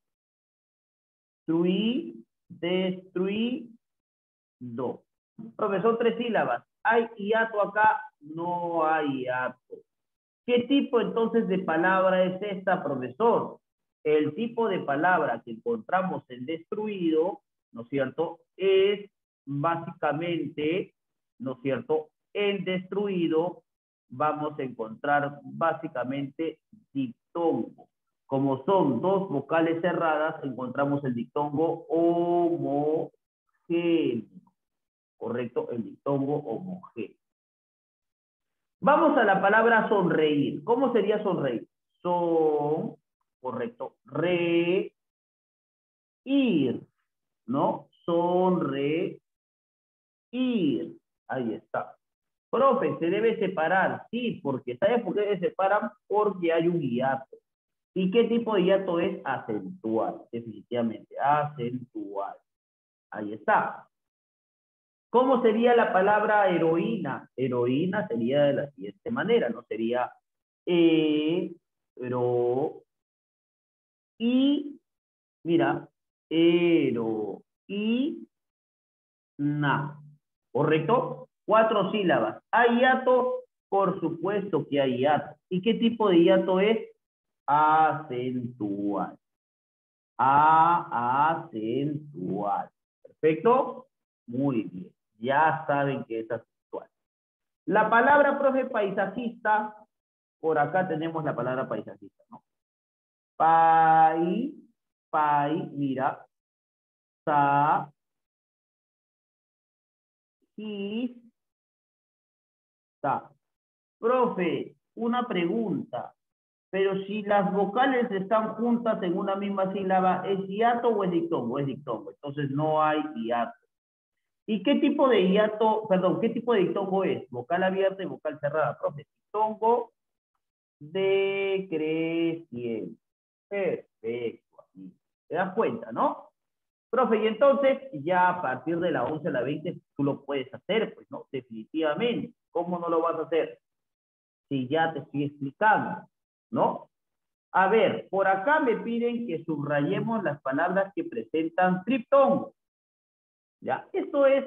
Profesor, 3 sílabas. ¿Hay hiato acá? No hay hiato. ¿Qué tipo entonces de palabra es esta, profesor? El tipo de palabra que encontramos en destruido, ¿no es cierto? Es básicamente, ¿no es cierto? En destruido vamos a encontrar básicamente diptongo. Como son 2 vocales cerradas, encontramos el diptongo homogéneo. ¿Correcto? El diptongo homogéneo. Vamos a la palabra sonreír. ¿Cómo sería sonreír? Son, correcto, reír, ¿no? Sonreír. Ahí está. Profe, ¿se debe separar? Sí, porque ¿sabes por qué se separan? Porque hay un hiato. ¿Y qué tipo de hiato es? Acentual, definitivamente, acentual. Ahí está. ¿Cómo sería la palabra heroína? Heroína sería de la siguiente manera, ¿no? Sería y, mira, heroína. ¿Correcto? 4 sílabas. ¿Hay hiato? Por supuesto que hay hiato. ¿Y qué tipo de hiato es? Acentual. Acentual. ¿Perfecto? Muy bien. Ya saben que es acentual. La palabra, profe, paisajista, por acá tenemos la palabra paisajista, ¿no? Mira, sa, y, ta. Profe, una pregunta. Pero si las vocales están juntas en una misma sílaba, ¿es hiato o es dictongo? Es dictongo. Entonces no hay hiato. ¿Y qué tipo de hiato, perdón, qué tipo de dictongo es? Vocal abierta y vocal cerrada, profe. Dictongo decreciente. Perfecto. ¿Te das cuenta, no? Profe, y entonces ya a partir de la 11 a la 20 tú lo puedes hacer, pues no, definitivamente. ¿Cómo no lo vas a hacer? Si ya te estoy explicando, ¿no? A ver, por acá me piden que subrayemos las palabras que presentan triptongo. ¿Ya? Esto es,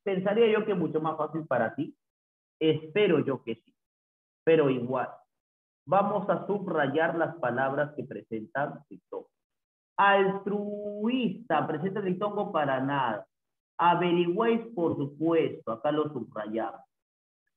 pensaría yo que mucho más fácil para ti. Espero yo que sí. Pero igual, vamos a subrayar las palabras que presentan triptongo. Altruista, presenta triptongo para nada. Averigüéis, por supuesto, acá lo subrayamos.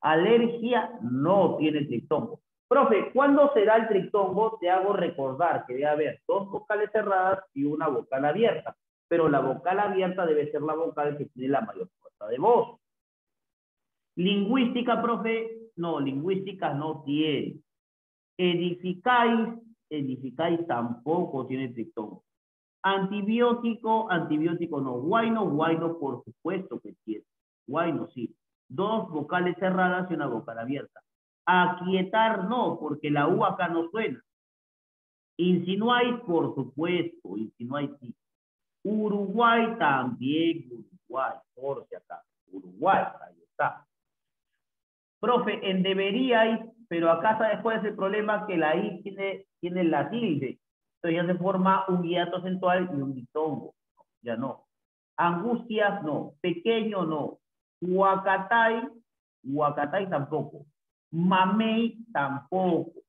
Alergia no tiene triptongo. Profe, ¿cuándo será el triptongo? Te hago recordar que debe haber dos vocales cerradas y una vocal abierta. Pero la vocal abierta debe ser la vocal que tiene la mayor fuerza de voz. Lingüística, profe, no, lingüística no tiene. Edificáis tampoco tiene triptongo. Antibiótico no. Guayno, por supuesto que tiene. Guayno sí. Dos vocales cerradas y una vocal abierta. Aquietar no, porque la U acá no suena. Insinuáis, por supuesto, insinuáis sí. Uruguay también, Uruguay, por si acá. Uruguay, ahí está. Profe, en deberíais, pero acá sabes cuál es el problema, que la I tiene la tilde. Entonces ya se forma un hiato acentual y un diptongo. Ya no. Angustias no. Pequeño no. Huacatay tampoco. Mamey tampoco.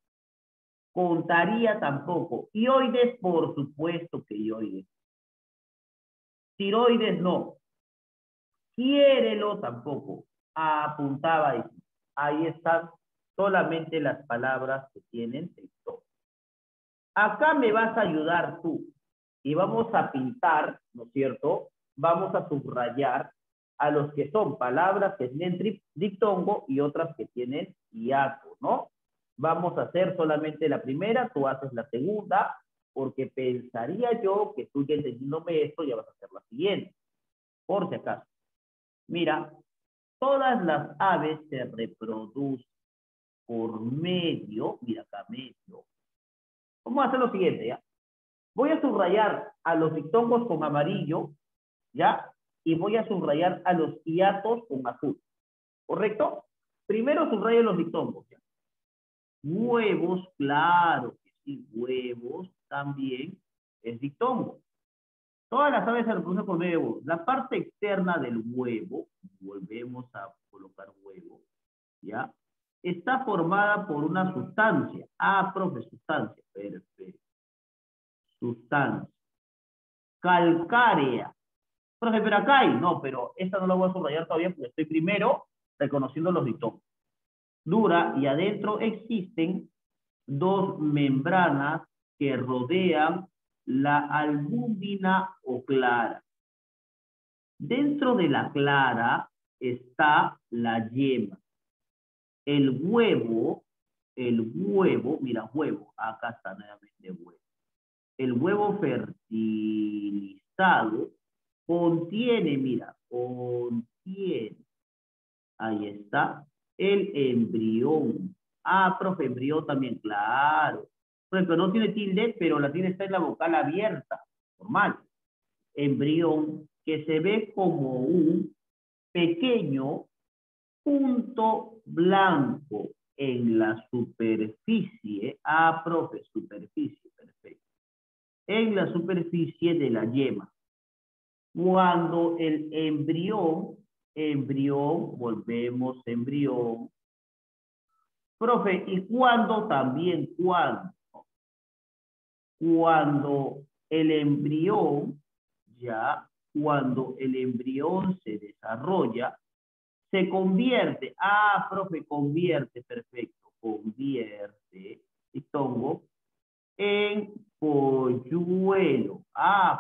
Contaría tampoco. Ioides, por supuesto que ioides. Tiroides no. Quiérelo tampoco. Apuntaba ahí. Ahí están solamente las palabras que tienen texto. Acá me vas a ayudar tú. Y vamos a pintar, ¿no es cierto? Vamos a subrayar a los que son palabras que tienen diptongo y otras que tienen hiato, ¿no? Vamos a hacer solamente la primera, tú haces la segunda, porque pensaría yo que tú ya entendiéndome esto ya vas a hacer la siguiente, por si acaso. Mira, todas las aves se reproducen por medio, mira acá, medio. Vamos a hacer lo siguiente, ¿ya? Voy a subrayar a los diptongos con amarillo, ¿ya? Y voy a subrayar a los hiatos con azul, ¿correcto? Primero subrayo los diptongos, ¿ya? Huevos, claro que sí, huevos también es diptongo. Todas las aves se reproducen por medio de huevos. La parte externa del huevo, volvemos a colocar huevo, ¿ya? Está formada por una sustancia. Ah, profe, sustancia. Perfecto. Sustancia. Calcárea. Profe, pero acá hay. No, pero esta no la voy a subrayar todavía porque estoy primero reconociendo los diptongos. Dura y adentro existen dos membranas que rodean la albúmina o clara. Dentro de la clara está la yema. El huevo, mira, huevo, acá está nuevamente huevo. El huevo fertilizado contiene, mira, contiene, ahí está, el embrión. Ah, profe, embrión también, claro. Por ejemplo, no tiene tilde, pero la tilde está en la vocal abierta, normal. Embrión que se ve como un pequeño punto blanco en la superficie. Ah, profe, superficie, perfecto. En la superficie de la yema. Cuando el embrión, volvemos embrión. Profe, ¿y cuándo también? ¿Cuándo? cuando el embrión, cuando el embrión se desarrolla, se convierte, profe, convierte, perfecto, convierte, Tongo, en polluelo.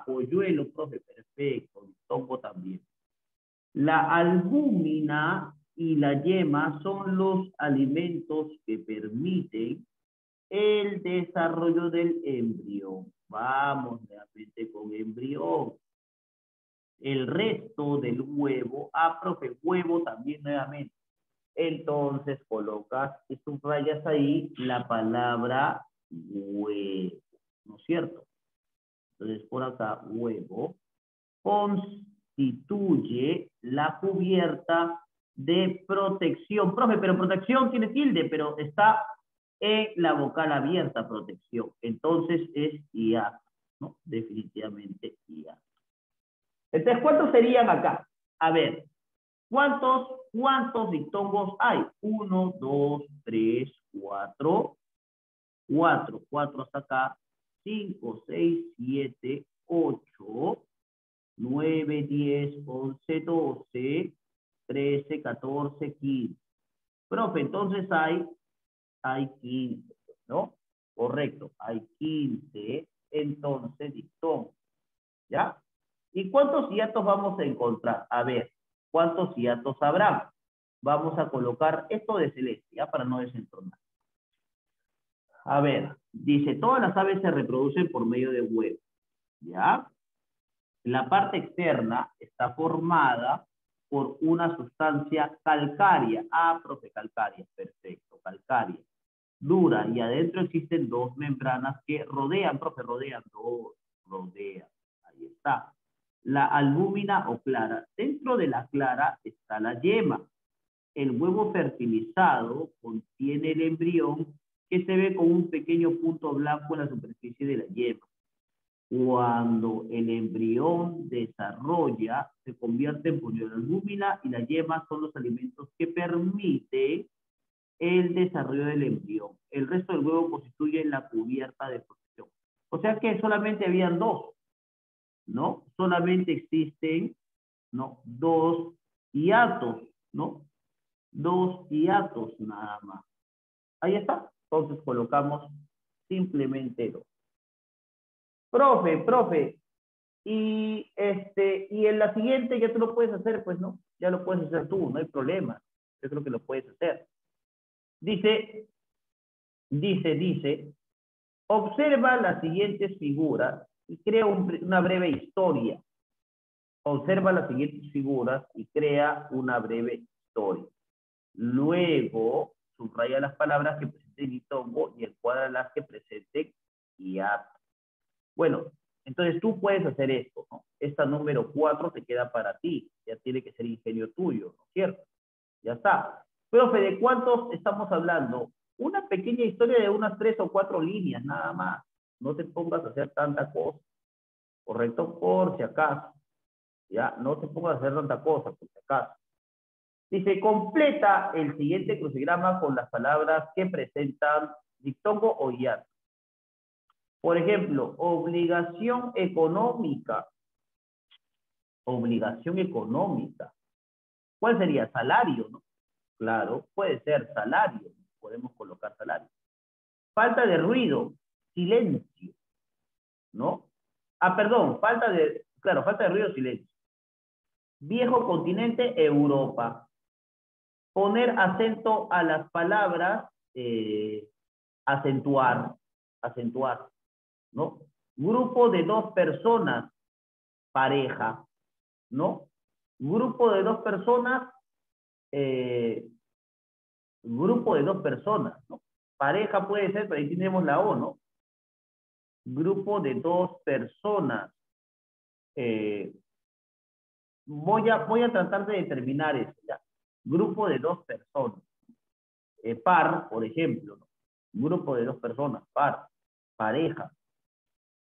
Polluelo, profe, perfecto, Tongo también. La albúmina y la yema son los alimentos que permiten el desarrollo del embrión. Vamos nuevamente con embrión. El resto del huevo, profe, huevo también nuevamente. Entonces colocas y subrayas ahí la palabra huevo, ¿no es cierto? Entonces por acá, huevo, constituye la cubierta de protección. Profe, pero protección tiene tilde, pero está en la vocal abierta, protección. Entonces es IA, ¿no? Definitivamente IA. Entonces, ¿cuántos serían acá? A ver, ¿cuántos diptongos hay? 1, 2, 3, 4. 4 hasta acá. 5, 6, 7, 8, 9, 10, 11, 12, 13, 14, 15. Profe, entonces hay 15, ¿no? Correcto, hay 15, entonces diptongos, ¿ya? ¿Y cuántos hiatos vamos a encontrar? A ver, ¿cuántos hiatos habrá? Vamos a colocar esto de celeste, ¿ya? Para no desentonar. A ver, dice, todas las aves se reproducen por medio de huevos, ¿ya? La parte externa está formada por una sustancia calcárea. Profe, calcárea, perfecto, calcárea. Dura, y adentro existen dos membranas que rodean, profe, rodean. Ahí está. La albúmina o clara. Dentro de la clara está la yema. El huevo fertilizado contiene el embrión que se ve con un pequeño punto blanco en la superficie de la yema. Cuando el embrión desarrolla, se convierte en polluelo. La albúmina y la yema son los alimentos que permiten el desarrollo del embrión. El resto del huevo constituye la cubierta de protección. O sea que solamente habían dos, ¿no? Solamente existen, ¿no? Dos hiatos, ¿no? Dos hiatos nada más. Ahí está. Entonces colocamos simplemente dos. Profe, y en la siguiente ya tú lo puedes hacer, pues, ¿no? Ya lo puedes hacer tú, no hay problema. Yo creo que lo puedes hacer. Dice, observa las siguientes figuras y crea una breve historia. Observa las siguientes figuras y crea una breve historia. Luego, subraya las palabras que presenten ditongo y encuadra las que presenten hiato. Bueno, entonces tú puedes hacer esto, ¿no? Esta número 4 te queda para ti. Ya tiene que ser ingenio tuyo, ¿no es cierto? Ya está. Profe, ¿de cuántos estamos hablando? Una pequeña historia de unas 3 o 4 líneas, nada más. No te pongas a hacer tanta cosa. ¿Correcto? Por si acaso. Ya, no te pongas a hacer tanta cosa, por si acaso. Dice, completa el siguiente crucigrama con las palabras que presentan diptongo o hiato. Por ejemplo, obligación económica. Obligación económica. ¿Cuál sería? Salario, ¿no? Claro, puede ser salario. Podemos colocar salario. Falta de ruido. Silencio. ¿No? Perdón, falta de ruido, silencio. Viejo continente, Europa. Poner acento a las palabras, acentuar, ¿no? Grupo de dos personas, pareja, ¿no? Grupo de dos personas, ¿no? Pareja puede ser, pero ahí tenemos la O, ¿no? Grupo de dos personas. Voy a tratar de determinar esto, ya. Grupo de dos personas. Par, por ejemplo, ¿no? Grupo de dos personas, par, pareja,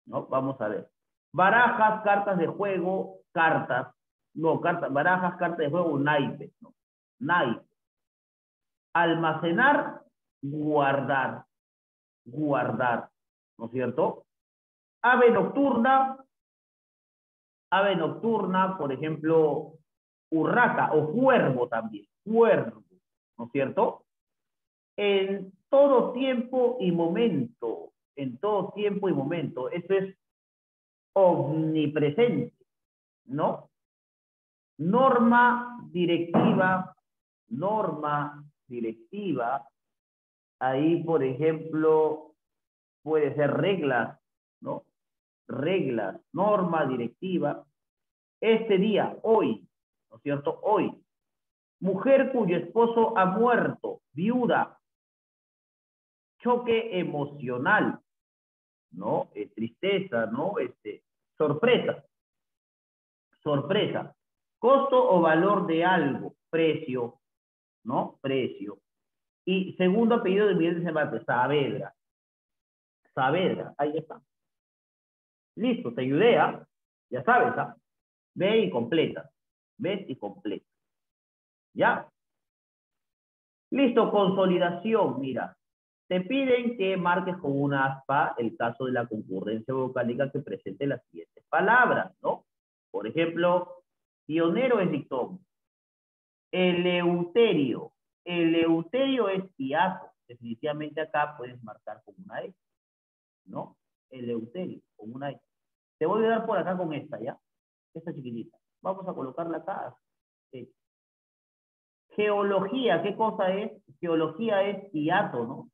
¿no? Vamos a ver. Barajas, cartas de juego, cartas. No, barajas, cartas de juego, naipes, ¿no? Naipes. Almacenar, guardar, ¿no es cierto? Ave nocturna, por ejemplo, urraca o cuervo también, cuervo, ¿no es cierto? En todo tiempo y momento, en todo tiempo y momento, eso es omnipresente, ¿no? Norma directiva, ahí, por ejemplo, puede ser reglas, ¿no? Reglas, norma directiva. Este día, hoy, ¿no es cierto? Hoy. Mujer cuyo esposo ha muerto, viuda, choque emocional, ¿no? Tristeza, ¿no? Sorpresa, sorpresa. Costo o valor de algo, precio, ¿no? Precio. Y segundo apellido de Miguel de Cervantes, Saavedra. Saavedra, ahí está. Listo, te ayudé, ¿ah? Ya sabes, ¿ah? Ve y completa. Ves y completa. ¿Ya? Listo, consolidación, mira. Te piden que marques con una aspa el caso de la concurrencia vocálica que presente las siguientes palabras, ¿no? Por ejemplo, pionero es dictongo. Eleuterio. Eleuterio es hiato. Definitivamente acá puedes marcar con una E, ¿no? Eleuterio, con una E. Te voy a dar por acá con esta, ¿ya? Esta chiquitita. Vamos a colocarla acá. Geología, ¿qué cosa es? Geología es hiato, ¿no?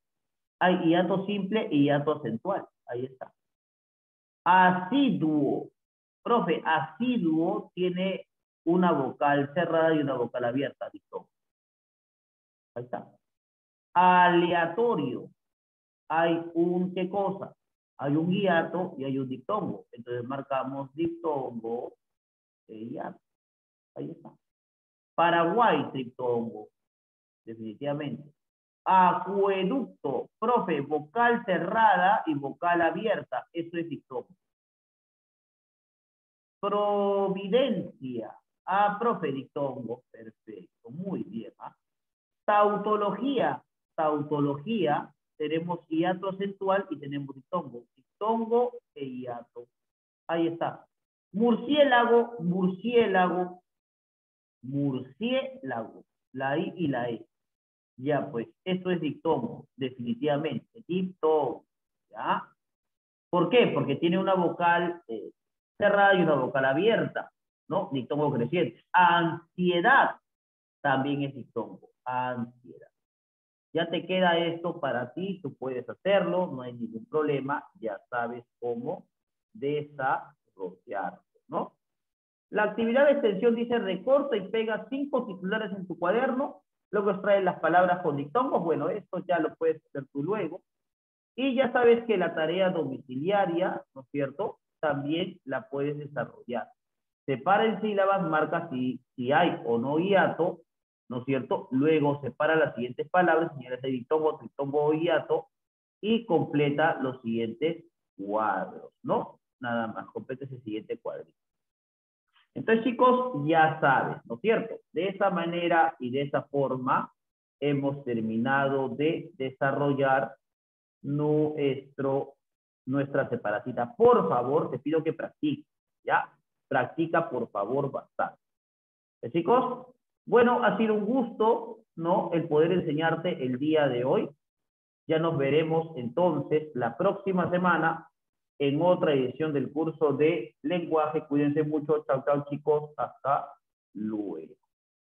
Hay hiato simple y hiato acentual. Ahí está. Asiduo. Profe, asiduo tiene una vocal cerrada y una vocal abierta. Listo. Ahí está. Aleatorio. Hay un, ¿qué cosa? Hay un hiato y hay un diptongo. Entonces marcamos diptongo e hiato. Ahí está. Paraguay, triptongo. Definitivamente. Acueducto, profe, vocal cerrada y vocal abierta, eso es diptongo. Providencia, profe, diptongo, perfecto, muy bien. Tautología, tenemos hiato acentual y tenemos diptongo e hiato. Ahí está. Murciélago, la I y la E. Ya, pues, esto es diptongo, definitivamente. Diptongo, ¿ya? ¿Por qué? Porque tiene una vocal cerrada y una vocal abierta, ¿no? Diptongo creciente. Ansiedad también es diptongo. Ansiedad. Ya te queda esto para ti, tú puedes hacerlo, no hay ningún problema, ya sabes cómo desarrollarlo, ¿no? La actividad de extensión dice recorta y pega 5 titulares en tu cuaderno, luego extrae las palabras con diptongos. Bueno, esto ya lo puedes hacer tú luego. Y ya sabes que la tarea domiciliaria, ¿no es cierto?, también la puedes desarrollar. Separa en sílabas, marca si hay o no hiato, ¿no es cierto? Luego separa las siguientes palabras, señales de diptongo, triptongo o hiato, y completa los siguientes cuadros, ¿no? Nada más, completa ese siguiente cuadrito. Entonces, chicos, ya sabes, ¿no es cierto? De esa manera y de esa forma hemos terminado de desarrollar nuestra separatita. Por favor, te pido que practiques, ¿ya? Practica, por favor, bastante. Chicos, bueno, ha sido un gusto, ¿no?, el poder enseñarte el día de hoy. Ya nos veremos entonces la próxima semana en otra edición del curso de lenguaje. Cuídense mucho. Chao, chao, chicos. Hasta luego.